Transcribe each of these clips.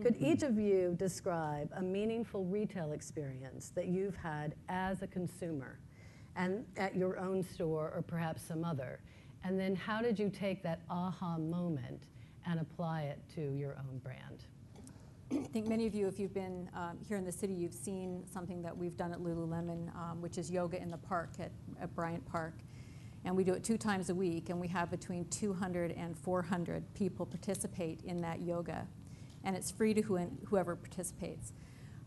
Could each of you describe a meaningful retail experience that you've had as a consumer and at your own store or perhaps some other? And then how did you take that aha moment and apply it to your own brand? I think many of you, if you've been here in the city, you've seen something that we've done at Lululemon, which is yoga in the park at Bryant Park. And we do it 2 times a week, and we have between 200 and 400 people participate in that yoga. And it's free to whoever participates.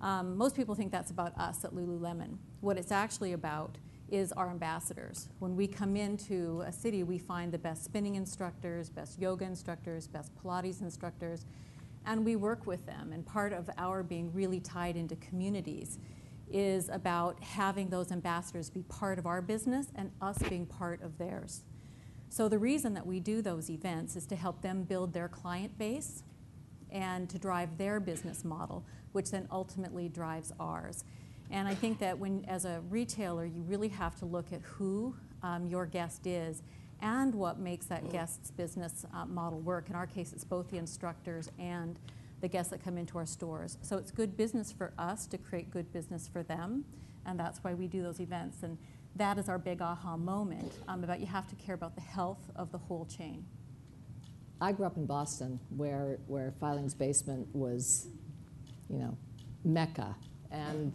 Most people think that's about us at Lululemon. What it's actually about is our ambassadors. When we come into a city, we find the best spinning instructors, best yoga instructors, best Pilates instructors, and we work with them. And part of our being really tied into communities is about having those ambassadors be part of our business and us being part of theirs. So the reason that we do those events is to help them build their client base and to drive their business model, which then ultimately drives ours. And I think that when, as a retailer, you really have to look at who your guest is and what makes that guest's business model work. In our case, it's both the instructors and the guests that come into our stores. So it's good business for us to create good business for them, and that's why we do those events. And that is our big aha moment about you have to care about the health of the whole chain. I grew up in Boston, where Filing's Basement was, Mecca. And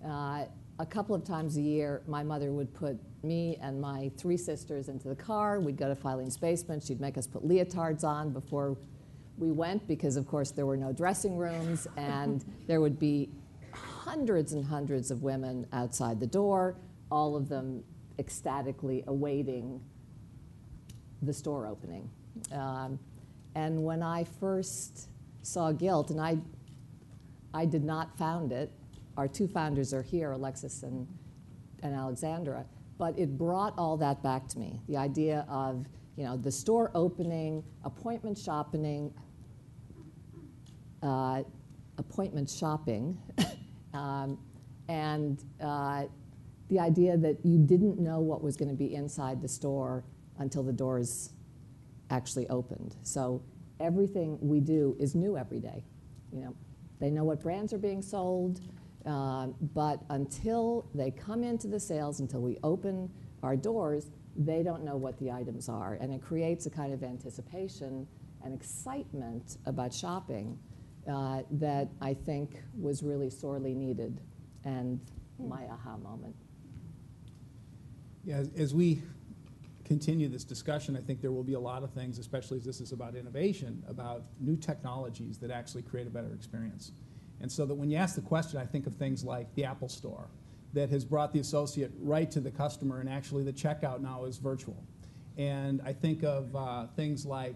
a couple of times a year, my mother would put me and my 3 sisters into the car. We'd go to Filing's Basement. She'd make us put leotards on before we went because, of course, there were no dressing rooms, and there would be hundreds and hundreds of women outside the door, all of them ecstatically awaiting the store opening. And when I first saw Gilt, and I did not found it, our 2 founders are here, Alexis and Alexandra, but it brought all that back to me. The idea of, the store opening, appointment shopping, and the idea that you didn't know what was going to be inside the store until the doors actually opened. So everything we do is new every day. They know what brands are being sold, but until they come into the sales, until we open our doors, they don't know what the items are. And it creates a kind of anticipation and excitement about shopping that I think was really sorely needed, and my aha moment. Yeah, as we continue this discussion, I think there will be a lot of things, especially as this is about innovation, about new technologies that actually create a better experience. And so that when you ask the question, I think of things like the Apple Store that has brought the associate right to the customer, and actually the checkout now is virtual. And I think of things like,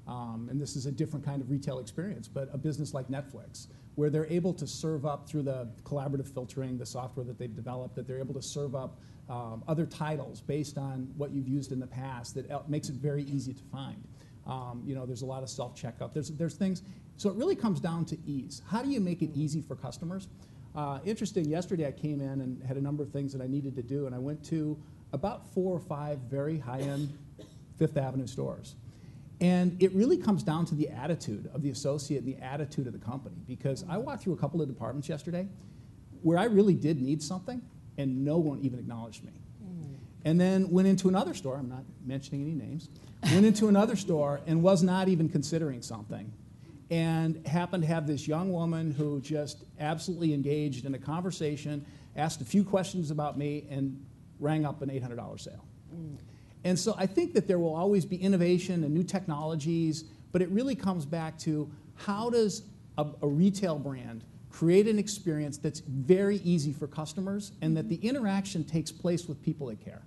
and this is a different kind of retail experience, but a business like Netflix, where they're able to serve up through the collaborative filtering, the software that they've developed, that they're able to serve up other titles based on what you've used in the past that makes it very easy to find. There's a lot of self-checkout. There's things. So it really comes down to ease. How do you make it easy for customers? Interesting, yesterday I came in and had a number of things that I needed to do, and I went to about 4 or 5 very high-end Fifth Avenue stores. And it really comes down to the attitude of the associate and the attitude of the company, because I walked through a couple of departments yesterday where I really did need something, and no one even acknowledged me. And then went into another store, I'm not mentioning any names, went into another store and was not even considering something, and happened to have this young woman who just absolutely engaged in a conversation, asked a few questions about me, and rang up an $800 sale. And so I think that there will always be innovation and new technologies, but it really comes back to how does a retail brand create an experience that's very easy for customers and that the interaction takes place with people that care.